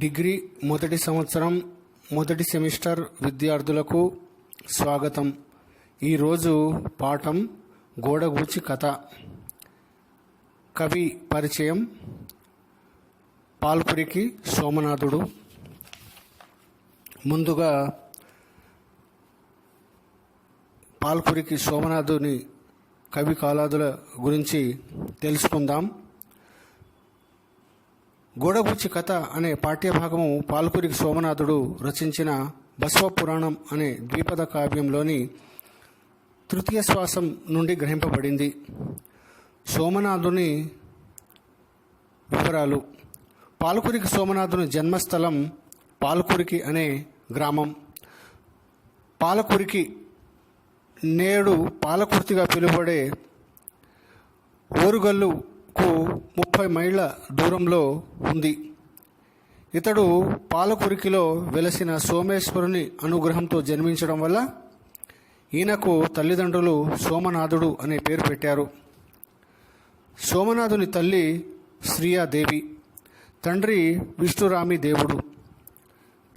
Degree మొదటి సంవత్సరం మొదటి సెమిస్టర్ విద్యార్థులకు స్వాగతం. ఈరోజు పాఠం గోడగూచి కథ. కవి పరిచయం. పాల్కురికి సోమనాథుడు. ముందుగా పాల్కురికి సోమనాథుని కవి కాలాదుల గురించి తెలుసుకుందాం. గోడగూచి కథ అనే పాఠ్యభాగము పాల్కురికి సోమనాథుడు రచించిన బసవ పురాణం అనే ద్విపద కావ్యంలోని తృతీయ శ్వాసం నుండి గ్రహింపబడింది. సోమనాథుని వివరాలు. పాల్కురికి సోమనాథుని జన్మస్థలం పాల్కురికి అనే గ్రామం. పాలకురికి నేడు పాలకుర్తిగా పిలువబడే ఓరుగల్లుకు 30 మైళ్ళ దూరంలో ఉంది. ఇతడు పాలకురికిలో వెలసిన సోమేశ్వరుని అనుగ్రహంతో జన్మించడం వల్ల ఈయనకు తల్లిదండ్రులు సోమనాథుడు అనే పేరు పెట్టారు. సోమనాథుని తల్లి శ్రీయాదేవి, తండ్రి విష్ణురామి దేవుడు.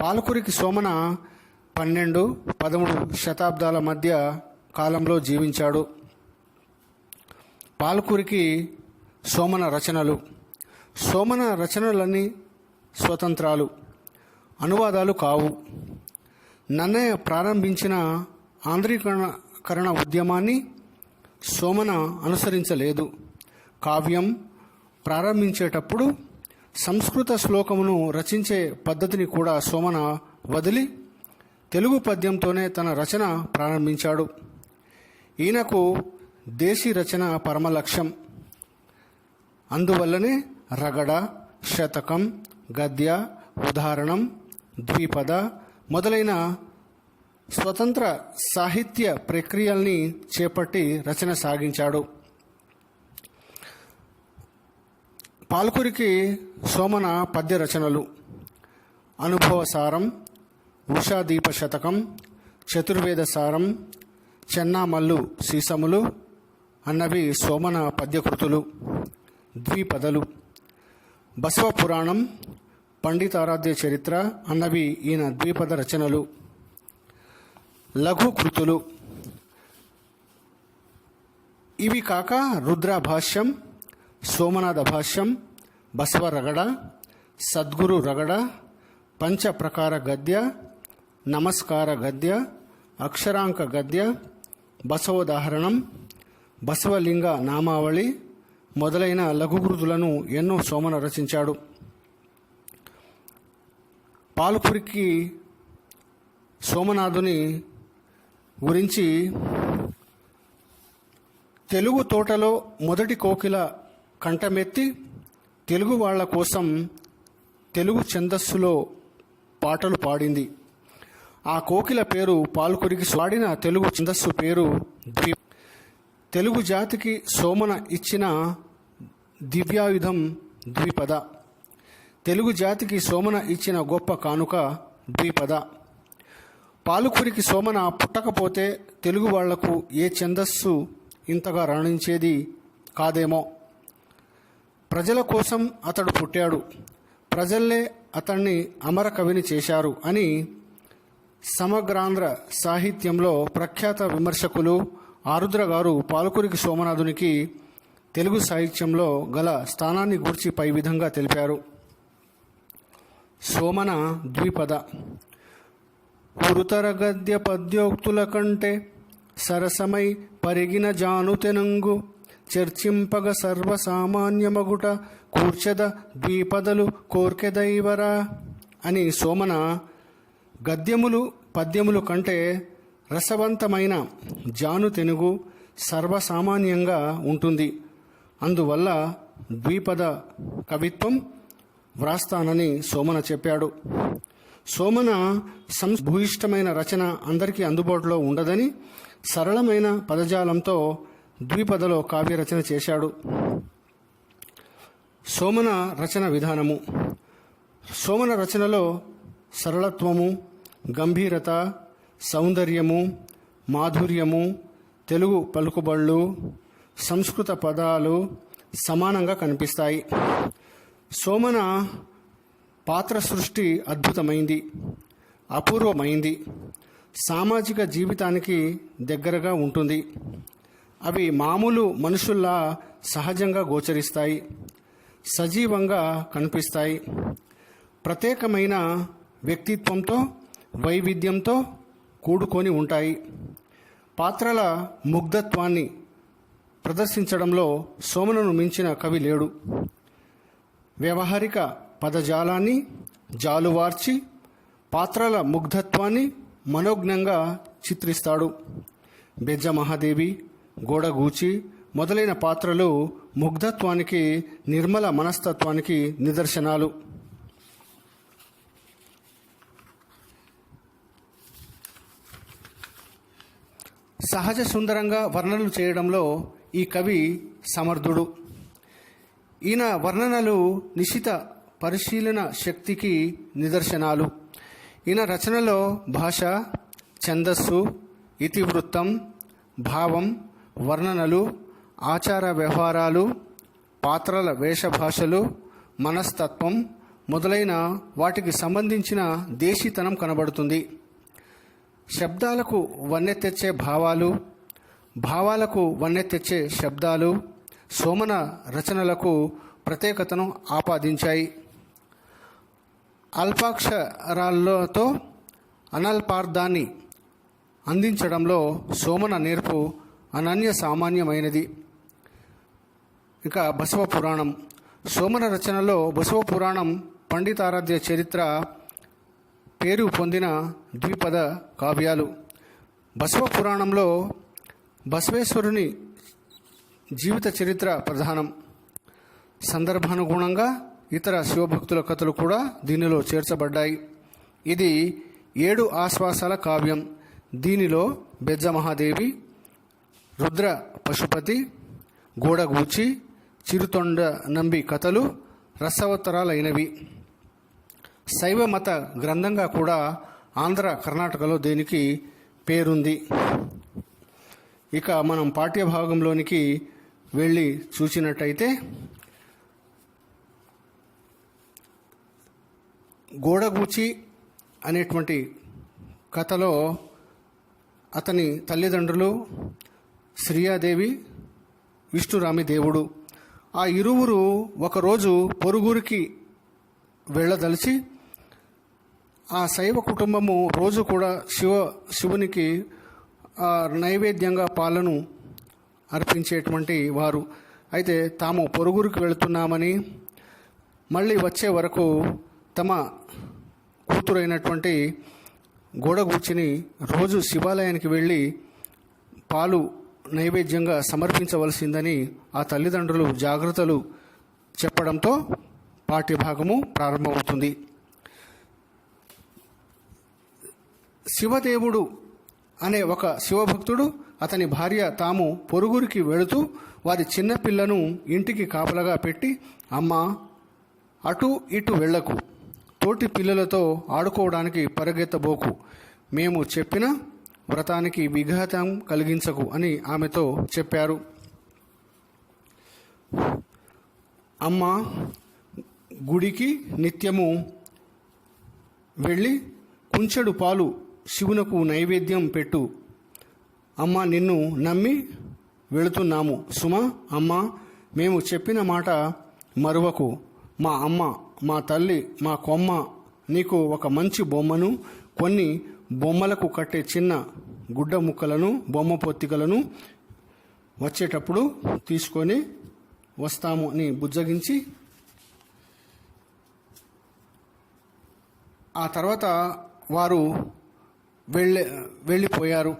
పాలకురికి సోమన 12-13 శతాబ్దాల మధ్య కాలంలో జీవించాడు. పాలకురికి సోమన రచనలు. సోమన రచనలన్నీ స్వతంత్రాలు, అనువాదాలు కావు. నన్నయ్య ప్రారంభించిన ఆంధ్రీకరణ ఉద్యమాన్ని సోమన అనుసరించలేదు. కావ్యం ప్రారంభించేటప్పుడు సంస్కృత శ్లోకమును రచించే పద్ధతిని కూడా సోమన వదిలి తెలుగు పద్యంతోనే తన రచన ప్రారంభించాడు. ఈయనకు దేశీ రచన పరమలక్ష్యం. అందువల్లనే రగడ, శతకం, గద్య, ఉదాహరణం, ద్విపద మొదలైన స్వతంత్ర సాహిత్య ప్రక్రియల్ని చేపట్టి రచన సాగించాడు. పాల్కురికి సోమన పద్య రచనలు: అనుభవసారం, ఉషాదీప శతకం, చతుర్వేద సారం, చెన్నామల్లు సీసములు అన్నవి సోమన పద్యకృతులు. ద్విపదలు: బసవ పురాణం, పండితారాధ్య చరిత్ర అన్నవి ఈయన ద్విపద రచనలు. లఘు కృతులు: ఇవి కాక రుద్రాభాష్యం, సోమనాథ భాష్యం, బసవ రగడ, సద్గురు రగడ, పంచప్రకార గద్య, నమస్కార గద్య, అక్షరాంక గద్య, బసవోదాహరణం, బసవలింగ నామావళి మొదలైన లఘుకృతులను ఎన్నో సోమన రచించాడు. పాల్కురికి సోమనాథుని గురించి తెలుగు తోటలో మొదటి కోకిల కంఠమెత్తి తెలుగు వాళ్ళ కోసం తెలుగు ఛందస్సులో పాటలు పాడింది. ఆ కోకిల పేరు పాల్కురికి. పాడిన తెలుగు ఛందస్సు పేరు ద్వి. తెలుగు జాతికి సోమన ఇచ్చిన దివ్యాయుధం ద్విపద. తెలుగు జాతికి సోమన ఇచ్చిన గొప్ప కానుక ద్విపద. పాల్కురికి సోమన పుట్టకపోతే తెలుగు వాళ్లకు ఏ ఛందస్సు ఇంతగా రాణించేది కాదేమో. ప్రజల కోసం అతడు పుట్టాడు, ప్రజల్లే అతన్ని అమర కవిని చేశారు అని సమగ్రాంధ్ర సాహిత్యంలో ప్రఖ్యాత విమర్శకులు ఆరుద్ర గారు పాల్కురికి సోమనాథునికి తెలుగు సాహిత్యంలో గల స్థానాన్ని గూర్చి పై విధంగా తెలిపారు. సోమన ద్విపద. ఉరుతర గద్య పద్యోక్తుల కంటే సరసమై పరిగిన జాను తెనంగు చర్చింపగ సర్వసామాన్యమగుట కూర్చెద ద్విపదలు కోర్కెదైవరా అని సోమన గద్యములు పద్యములు కంటే రసవంతమైన జాను తెనుగు సర్వసామాన్యంగా ఉంటుంది. అందువల్ల ద్విపద కవిత్వం వ్రాస్తానని సోమన చెప్పాడు. సోమన సంభూయిష్టమైన రచన అందరికీ అందుబాటులో ఉండదని సరళమైన పదజాలంతో ద్విపదలో కావ్య రచన చేశాడు. సోమన రచన విధానము. సోమన రచనలో సరళత్వము, గంభీరత, సౌందర్యము, మాధుర్యము, తెలుగు పలుకుబళ్ళు, సంస్కృత పదాలు సమానంగా కనిపిస్తాయి. సోమన పాత్ర సృష్టి అద్భుతమైంది, అపూర్వమైంది, సామాజిక జీవితానికి దగ్గరగా ఉంటుంది. అవి మామూలు మనుషుల్లా సహజంగా గోచరిస్తాయి, సజీవంగా కనిపిస్తాయి. ప్రత్యేకమైన వ్యక్తిత్వంతో, వైవిధ్యంతో కూడుకొని ఉంటాయి. పాత్రల ముగ్ధత్వాన్ని ప్రదర్శించడంలో సోమనను మించిన కవి లేడు. వ్యవహారిక పదజాలాన్ని జాలువార్చి పాత్రల ముగ్ధత్వాన్ని మనోజ్ఞంగా చిత్రిస్తాడు. బెజ్జ మహాదేవి, గోడగూచి మొదలైన పాత్రలు ముగ్ధత్వానికి, నిర్మల మనస్తత్వానికి నిదర్శనాలు. సహజ సుందరంగా వర్ణనలు చేయడంలో ఈ కవి సమర్థుడు. ఈయన వర్ణనలు నిశిత పరిశీలన శక్తికి నిదర్శనాలు. ఈయన రచనలో భాష, ఛందస్సు, ఇతివృత్తం, భావం, వర్ణనలు, ఆచార వ్యవహారాలు, పాత్రల వేషభాషలు, మనస్తత్వం మొదలైన వాటికి సంబంధించిన దేశీతనం కనబడుతుంది. శబ్దాలకు వన్నె తెచ్చే భావాలు, భావాలకు వన్నె తెచ్చే శబ్దాలు సోమన రచనలకు ప్రత్యేకతను ఆపాదించాయి. అల్పాక్షరాలతో అనల్పార్థాన్ని అందించడంలో సోమన నేర్పు అనన్య సామాన్యమైనది. ఇక బసవ పురాణం. సోమన రచనలో బసవ పురాణం పండితారాధ్య చరిత్ర పేరు పొందిన ద్విపద కావ్యాలు. బసవ పురాణంలో బసవేశ్వరుని జీవిత చరిత్ర ప్రధానం. సందర్భానుగుణంగా ఇతర శివభక్తుల కథలు కూడా దీనిలో చేర్చబడ్డాయి. ఇది 7 ఆశ్వాసాల కావ్యం. దీనిలో బెజ్జ మహాదేవి, రుద్ర పశుపతి, గోడగూచి, చిరుతొండ నంబి కథలు రసవత్తరాలైనవి. శైవ మత గ్రంథంగా కూడా ఆంధ్ర, కర్ణాటకలో దీనికి పేరుంది. ఇక మనం పాఠ్యభాగంలోనికి వెళ్ళి చూసినట్టయితే గోడగూచి అనేటువంటి కథలో అతని తల్లిదండ్రులు శ్రీయాదేవి, విష్ణురామి దేవుడు. ఆ ఇరువురు ఒకరోజు పొరుగురికి వెళ్ళదలిచి ఆ శైవ కుటుంబము రోజు కూడా శివునికి నైవేద్యంగా పాలను అర్పించేటువంటి వారు. అయితే తాము పొరుగురికి వెళుతున్నామని, మళ్ళీ వచ్చే వరకు తమ కూతురైనటువంటి గోడగూచిని రోజు శివాలయానికి వెళ్ళి పాలు నైవేద్యంగా సమర్పించవలసిందని ఆ తల్లిదండ్రులు జాగ్రత్తలు చెప్పడంతో పాఠ్యభాగము ప్రారంభమవుతుంది. శివదేవుడు అనే ఒక శివభక్తుడు, అతని భార్య తాము పొరుగురికి వెళుతూ వారి చిన్నపిల్లను ఇంటికి కాపలగా పెట్టి, అమ్మా అటు ఇటు వెళ్లకు, తోటి పిల్లలతో ఆడుకోవడానికి పరిగెత్తబోకు, మేము చెప్పిన వ్రతానికి విఘాతం కలిగించకు అని ఆమెతో చెప్పారు. అమ్మ గుడికి నిత్యము వెళ్ళి కుంచెడు పాలు శివునకు నైవేద్యం పెట్టు. అమ్మ నిన్ను నమ్మి వెళుతున్నాము సుమా. అమ్మ మేము చెప్పిన మాట మరువకు. మా అమ్మ, మా తల్లి, మా కొమ్మ నీకు ఒక మంచి బొమ్మను, కొన్ని బొమ్మలకు కట్టే చిన్న గుడ్డ ముక్కలను, బొమ్మ పొత్తికలను వచ్చేటప్పుడు తీసుకొని వస్తాము అని బుజ్జగించి, ఆ తర్వాత వారు వెళ్ళిపోయారు.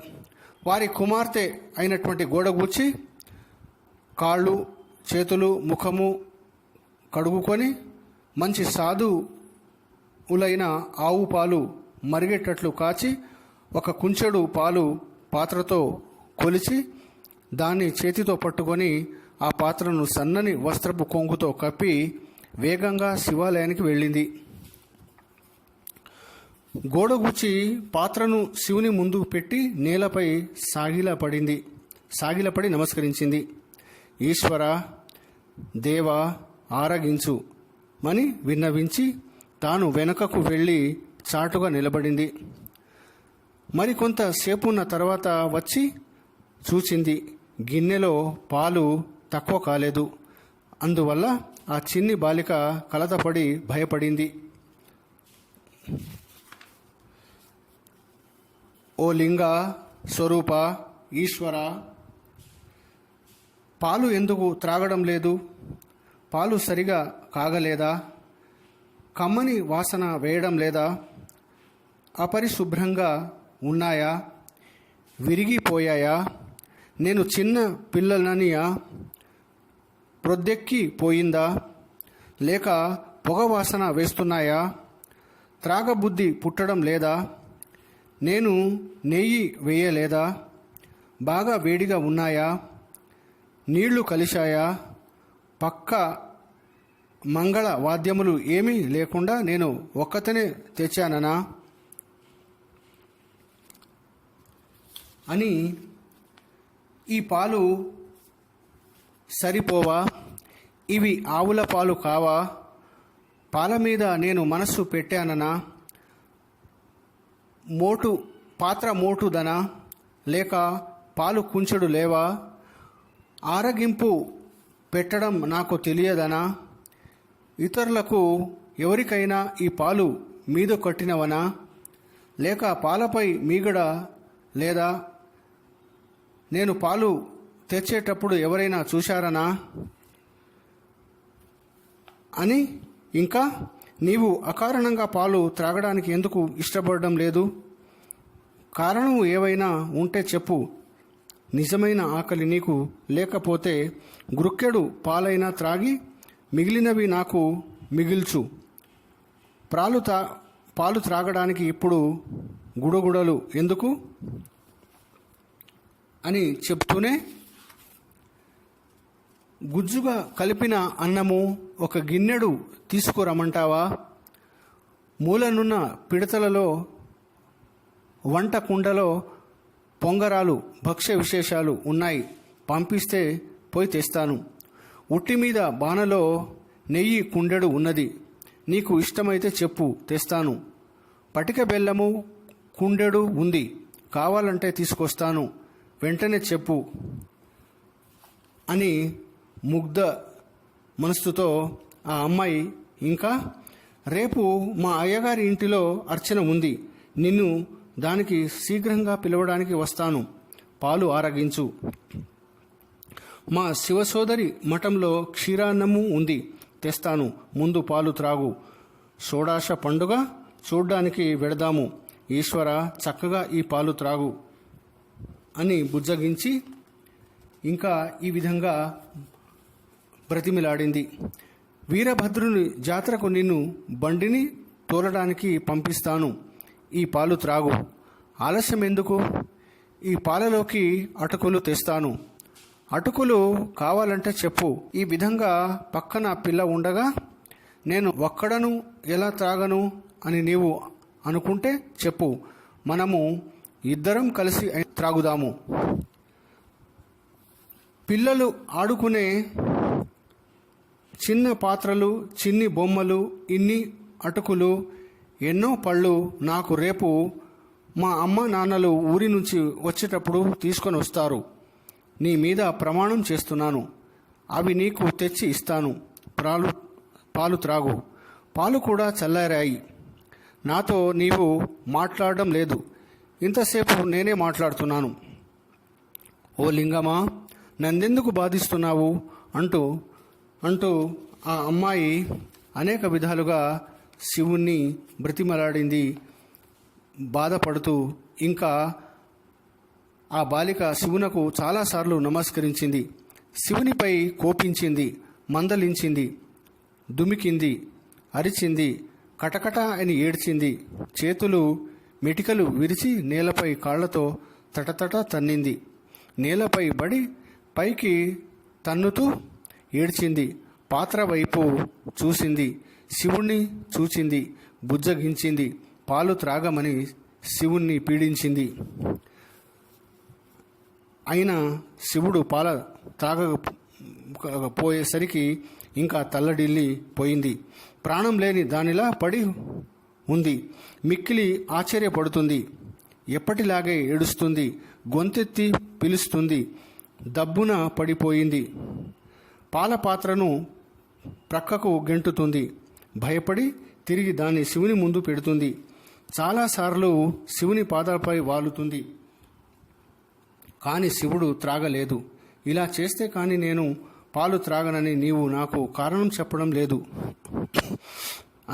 వారి కుమార్తె అయినటువంటి గోడగూచి కాళ్ళు, చేతులు, ముఖము కడుగుకొని మంచి సాధువులైన ఆవు పాలు మరిగేటట్లు కాచి ఒక కుంచెడు పాలు పాత్రతో కొలిచి దాన్ని చేతితో పట్టుకొని ఆ పాత్రను సన్నని వస్త్రపు కొంగుతో కప్పి వేగంగా శివాలయానికి వెళ్ళింది. గోడగూచి పాత్రను శివుని ముందు పెట్టి నేలపై సాగిలపడి నమస్కరించింది. ఈశ్వర, దేవ ఆరగించు మని విన్నవించి తాను వెనుకకు వెళ్ళి చాటుగా నిలబడింది. మరికొంత సేపున్న తర్వాత వచ్చి చూచింది. గిన్నెలో పాలు తక్కువ కాలేదు. అందువల్ల ఆ చిన్ని బాలిక కలతపడి భయపడింది. ఓ లింగ స్వరూప ఈశ్వర, పాలు ఎందుకు త్రాగడం లేదు? పాలు సరిగా కాగలేదా? కమ్మని వాసన వేయడం లేదా? అపరిశుభ్రంగా ఉన్నాయా? విరిగిపోయాయా? నేను చిన్న పిల్లలనియా? ప్రొద్దెక్కి పోయిందా? లేక పొగ వాసన వేస్తున్నాయా? త్రాగబుద్ధి పుట్టడం లేదా? నేను నెయ్యి వేయలేదా? బాగా వేడిగా ఉన్నాయా? నీళ్లు కలిశాయా? పక్క మంగళ వాద్యములు ఏమీ లేకుండా నేను ఒక్కతనే తెచ్చాననా అని. ఈ పాలు సరిపోవా? ఇవి ఆవుల పాలు కావా? పాల మీద నేను మనస్సు పెట్టాననా? పాత్ర మోటుదనా? లేక పాలు కుంచెడు లేవా? ఆరగింపు పెట్టడం నాకు తెలియదనా? ఇతరులకు ఎవరికైనా ఈ పాలు మీద కట్టినవనా? లేక పాలపై మీగడ లేదా? నేను పాలు తెచ్చేటప్పుడు ఎవరైనా చూశారనా అని. ఇంకా నీవు అకారణంగా పాలు త్రాగడానికి ఎందుకు ఇష్టపడడం లేదు? కారణం ఏవైనా ఉంటే చెప్పు. నిజమైన ఆకలి నీకు లేకపోతే గురుక్కెడు పాలైనా త్రాగి మిగిలినవి నాకు మిగిల్చు. పాలు త్రాగడానికి ఇప్పుడు గుడగుడలు ఎందుకు అని చెప్తూనే గుజ్జుగా కలిపిన అన్నము ఒక గిన్నెడు తీసుకురమ్మంటావా? మూలనున్న పిడతలలో వంట కుండలో పొంగరాలు భక్ష్య విశేషాలు ఉన్నాయి, పంపిస్తే పోయి తెస్తాను. ఉట్టి మీద బాణలో నెయ్యి కుండెడు ఉన్నది, నీకు ఇష్టమైతే చెప్పు తెస్తాను. పటిక బెల్లము కుండెడు ఉంది, కావాలంటే తీసుకొస్తాను, వెంటనే చెప్పు అని ముగ్ధ మనస్సుతో ఆ అమ్మాయి ఇంకా, రేపు మా అయ్యగారి ఇంటిలో అర్చన ఉంది, నిన్ను దానికి శీఘ్రంగా పిలవడానికి వస్తాను, పాలు ఆరగించు. మా శివసోదరి మఠంలో క్షీరాన్నము ఉంది, తెస్తాను, ముందు పాలు త్రాగు. షోడాశ పండుగ చూడ్డానికి వెడదాము, ఈశ్వర చక్కగా ఈ పాలు త్రాగు అని బుజ్జగించి ఇంకా ఈ విధంగా బ్రతిమిలాడింది. వీరభద్రుని జాతరకు నిన్ను బండిని తోలడానికి పంపిస్తాను, ఈ పాలు త్రాగు. ఆలస్యం ఎందుకు? ఈ పాలలోకి అటుకులు తెస్తాను, అటుకులు కావాలంటే చెప్పు. ఈ విధంగా పక్కన పిల్ల ఉండగా నేను ఒక్కడను ఎలా త్రాగను అని నీవు అనుకుంటే చెప్పు, మనము ఇద్దరం కలిసి త్రాగుదాము. పిల్లలు ఆడుకునే చిన్న పాత్రలు, చిన్ని బొమ్మలు, ఇన్ని అటుకులు, ఎన్నో పళ్ళు నాకు రేపు మా అమ్మ నాన్నలు ఊరి నుంచి వచ్చేటప్పుడు తీసుకొని వస్తారు. నీ మీద ప్రమాణం చేస్తున్నాను, అవి నీకు తెచ్చి ఇస్తాను. పాలు త్రాగు. పాలు కూడా చల్లారాయి. నాతో నీవు మాట్లాడడం లేదు, ఇంతసేపు నేనే మాట్లాడుతున్నాను. ఓ లింగమా, నన్నెందుకు బాధిస్తున్నావు అంటూ ఆ అమ్మాయి అనేక విధాలుగా శివుణ్ణి బ్రతిమలాడింది, బాధపడుతూ. ఇంకా ఆ బాలిక శివునకు చాలాసార్లు నమస్కరించింది, శివునిపై కోపించింది, మందలించింది, దుమికింది, అరిచింది, కటకట అని ఏడ్చింది. చేతులు మెటికలు విరిచి నేలపై కాళ్లతో తటతట తన్నింది. నేలపై బడి పైకి తన్నుతూ ఏడ్చింది. పాత్ర వైపు చూసింది, శివుణ్ణి చూచింది, బుజ్జగించింది, పాలు త్రాగమని శివుణ్ణి పీడించింది. అయినా శివుడు పాల త్రాగకపోయేసరికి ఇంకా తల్లడిల్లి పోయింది. ప్రాణం లేని దానిలా పడి ఉంది. మిక్కిలి ఆశ్చర్యపడుతుంది. ఎప్పటిలాగే ఏడుస్తుంది. గొంతెత్తి పిలుస్తుంది. దబ్బున పడిపోయింది. పాల పాత్రను ప్రక్కకు గెంటుతుంది. భయపడి తిరిగి దాన్ని శివుని ముందు పెడుతుంది. చాలాసార్లు శివుని పాదాలపై వాలుతుంది. కానీ శివుడు త్రాగలేదు. ఇలా చేస్తే కానీ నేను పాలు త్రాగనని నీవు నాకు కారణం చెప్పడం లేదు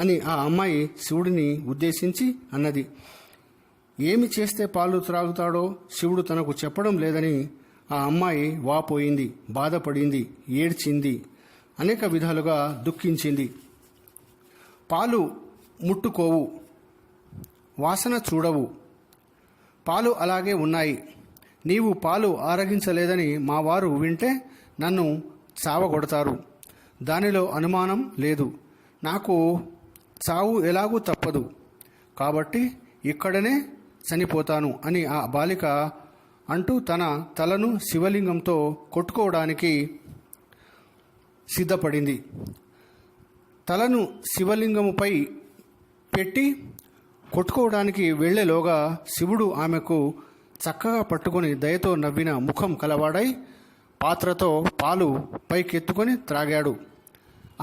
అని ఆ అమ్మాయి శివుడిని ఉద్దేశించి అన్నది. ఏమి చేస్తే పాలు త్రాగుతాడో శివుడు తనకు చెప్పడం లేదని ఆ అమ్మాయి వాపోయింది, బాధపడింది, ఏడ్చింది, అనేక విధాలుగా దుఃఖించింది. పాలు ముట్టుకోవు, వాసన చూడవు, పాలు అలాగే ఉన్నాయి. నీవు పాలు ఆరగించలేదని మా వారు వింటే నన్ను చావగొడతారు. దానిలో అనుమానం లేదు. నాకు చావు ఎలాగూ తప్పదు. కాబట్టి ఇక్కడనే చనిపోతాను అని ఆ బాలిక అంటూ తన తలను శివలింగంతో కొట్టుకోవడానికి సిద్ధపడింది. తలను శివలింగముపై పెట్టి కొట్టుకోవడానికి వెళ్లేలోగా శివుడు ఆమెకు చక్కగా పట్టుకొని దయతో నవ్విన ముఖం కలవాడై పాత్రతో పాలు పైకెత్తుకొని త్రాగాడు.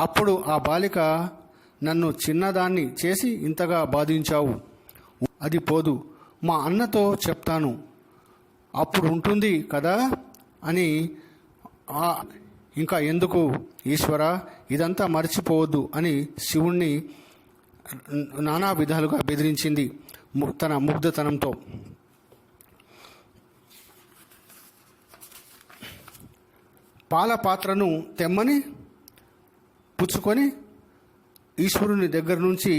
అప్పుడు ఆ బాలిక, నన్ను చిన్నదాన్ని చేసి ఇంతగా బాధించావు, అది పోదు, మా అన్నతో చెప్తాను, అప్పుడు ఉంటుంది కదా అని ఇంకా ఎందుకు ఈశ్వర, ఇదంతా మర్చిపోవద్దు అని శివుణ్ణి నానా విధాలుగా బెదిరించింది తన ముగ్ధతనంతో. పాల పాత్రను తెమ్మని పుచ్చుకొని ఈశ్వరుని దగ్గర నుంచి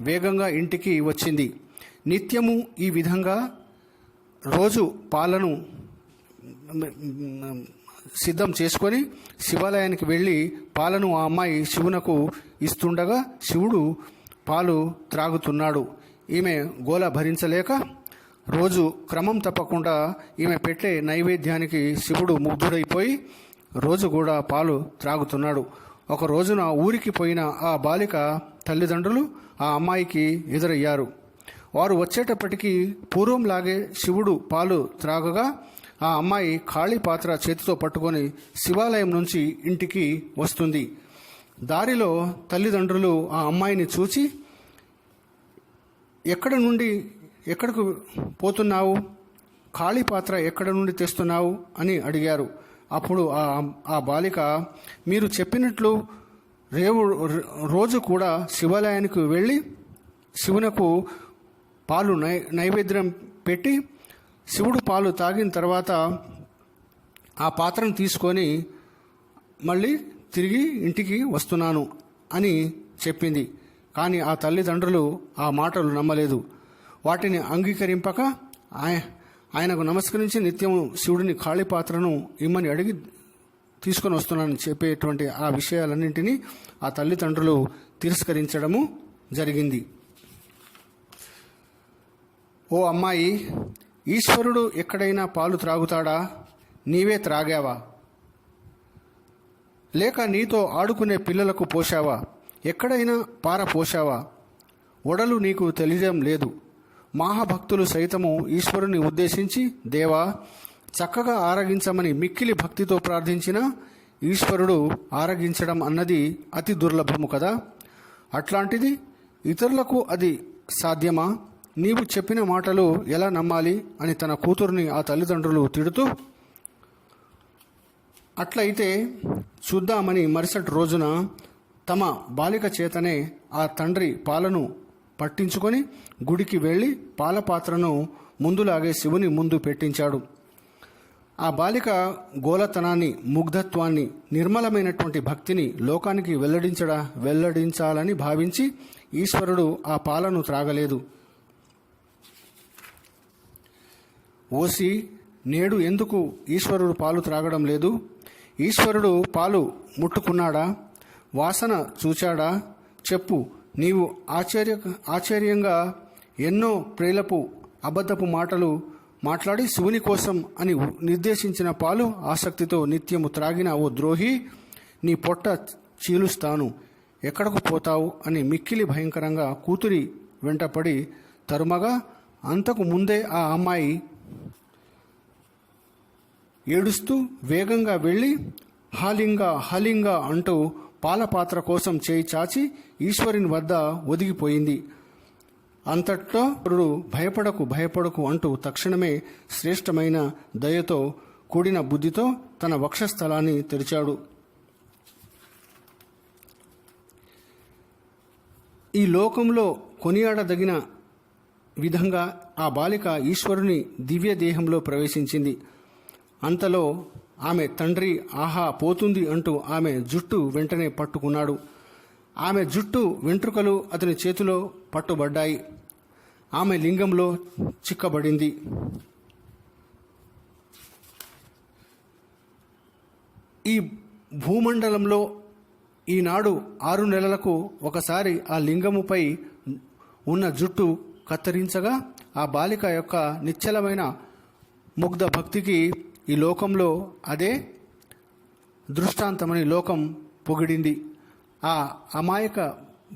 వేగంగా ఇంటికి వచ్చింది. నిత్యము ఈ విధంగా రోజు పాలను సిద్ధం చేసుకొని శివాలయానికి వెళ్ళి పాలను ఆ అమ్మాయి శివునకు ఇస్తుండగా శివుడు పాలు త్రాగుతున్నాడు. ఈమె గోల భరించలేక రోజు క్రమం తప్పకుండా ఈమె పెట్టే నైవేద్యానికి శివుడు ముగ్ధుడైపోయి రోజు కూడా పాలు త్రాగుతున్నాడు. ఒక రోజున ఊరికి పోయిన ఆ బాలిక తల్లిదండ్రులు ఆ అమ్మాయికి ఎదురయ్యారు. వారు వచ్చేటప్పటికీ పూర్వంలాగే శివుడు పాలు త్రాగగా ఆ అమ్మాయి ఖాళీ పాత్ర చేతితో పట్టుకొని శివాలయం నుంచి ఇంటికి వస్తుంది. దారిలో తల్లిదండ్రులు ఆ అమ్మాయిని చూచి, ఎక్కడకు పోతున్నావు, ఖాళీ పాత్ర ఎక్కడ నుండి తెస్తున్నావు అని అడిగారు. అప్పుడు ఆ బాలిక, మీరు చెప్పినట్లు రోజు కూడా శివాలయానికి వెళ్ళి శివునకు పాలు నైవేద్యం పెట్టి శివుడు పాలు తాగిన తర్వాత ఆ పాత్రను తీసుకొని మళ్ళీ తిరిగి ఇంటికి వస్తున్నాను అని చెప్పింది. కానీ ఆ తల్లిదండ్రులు ఆ మాటలు నమ్మలేదు. వాటిని అంగీకరింపక ఆయనకు నమస్కరించి నిత్యం శివుడిని ఖాళీ పాత్రను ఇమ్మని అడిగి తీసుకొని వస్తున్నానని చెప్పేటువంటి ఆ విషయాలన్నింటినీ ఆ తల్లిదండ్రులు తిరస్కరించడము జరిగింది. ఓ అమ్మాయి, ఈశ్వరుడు ఎక్కడైనా పాలు త్రాగుతాడా? నీవే త్రాగావా? లేక నీతో ఆడుకునే పిల్లలకు పోశావా? ఎక్కడైనా పార పోశావా? ఒడలు నీకు తెలియడం లేదు. మహాభక్తులు సైతము ఈశ్వరుని ఉద్దేశించి, దేవా చక్కగా ఆరగించమని మిక్కిలి భక్తితో ప్రార్థించిన ఈశ్వరుడు ఆరగించడం అన్నది అతి దుర్లభము కదా. అట్లాంటిది ఇతరులకు అది సాధ్యమా? నీవు చెప్పిన మాటలు ఎలా నమ్మాలి అని తన కూతురుని ఆ తల్లిదండ్రులు తిడుతూ, అట్లయితే చూద్దామని మరుసటి రోజున తమ బాలిక చేతనే ఆ తండ్రి పాలను పట్టించుకొని గుడికి వెళ్ళి పాల పాత్రను ముందులాగే శివుని ముందు పెట్టించాడు. ఆ బాలిక గోలతనాన్ని, ముగ్ధత్వాన్ని, నిర్మలమైనటువంటి భక్తిని లోకానికి వెల్లడించాలని భావించి ఈశ్వరుడు ఆ పాలను త్రాగలేదు. ఓసి, నేడు ఎందుకు ఈశ్వరుడు పాలు త్రాగడం లేదు? ఈశ్వరుడు పాలు ముట్టుకున్నాడా? వాసన చూచాడా? చెప్పు. నీవు ఆశ్చర్యంగా ఎన్నో ప్రేలపు అబద్ధపు మాటలు మాట్లాడి శివుని కోసం అని నిర్దేశించిన పాలు ఆసక్తితో నిత్యము త్రాగిన ఓ ద్రోహి, నీ పొట్ట చీలుస్తాను. ఎక్కడకు పోతావు అని మిక్కిలి భయంకరంగా కూతురి వెంటపడి తరుమగా అంతకు ముందే ఆ అమ్మాయి ఏడుస్తూ వేగంగా వెళ్ళి హాలింగా హాలింగా అంటూ పాలపాత్ర కోసం చేయి చాచి ఈశ్వరుని వద్ద ఒదిగిపోయింది. అంతట్లో భయపడకు భయపడకు అంటూ తక్షణమే శ్రేష్టమైన దయతో కూడిన బుద్ధితో తన వక్షస్థలాన్ని తెరిచాడు. ఈ లోకంలో కొనియాడదగిన విధంగా ఆ బాలిక ఈశ్వరుని దివ్య దేహంలో ప్రవేశించింది. అంతలో ఆమె తండ్రి ఆహా పోతుంది అంటూ ఆమె జుట్టు వెంటనే పట్టుకున్నాడు. ఆమె జుట్టు వెంట్రుకలు అతని చేతిలో పట్టుబడ్డాయి. ఆమె లింగంలో చిక్కబడింది. ఈ భూమండలంలో ఈనాడు 6 నెలలకు ఒకసారి ఆ లింగముపై ఉన్న జుట్టు కత్తిరించగా ఆ బాలిక యొక్క నిశ్చలమైన ముగ్ధ భక్తికి ఈ లోకంలో అదే దృష్టాంతమని లోకం పొగిడింది. ఆ అమాయక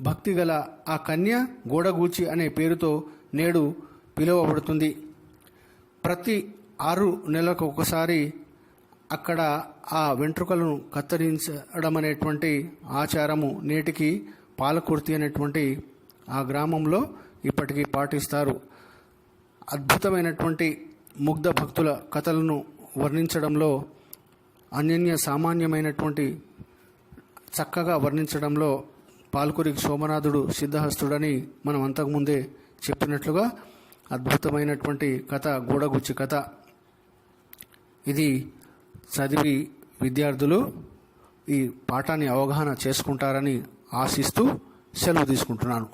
భక్తి గల ఆ కన్య గోడగూచి అనే పేరుతో నేడు పిలువబడుతుంది. ప్రతి 6 నెలలకు ఒకసారి అక్కడ ఆ వెంట్రుకలను కత్తిరించడం అనేటువంటి ఆచారము నేటికి పాలకుర్తి అనేటువంటి ఆ గ్రామంలో ఇప్పటికీ పాటిస్తారు. అద్భుతమైనటువంటి ముగ్ధ భక్తుల కథలను వర్ణించడంలో అనన్య సామాన్యమైనటువంటి చక్కగా వర్ణించడంలో పాల్కురి సోమనాథుడు సిద్ధహస్తుడని మనం అంతకుముందే చెప్పినట్లుగా అద్భుతమైనటువంటి కథ గూడగుచ్చి కథ. ఇది చదివి విద్యార్థులు ఈ పాఠాన్ని అవగాహన చేసుకుంటారని ఆశిస్తూ సెలవు తీసుకుంటున్నాను.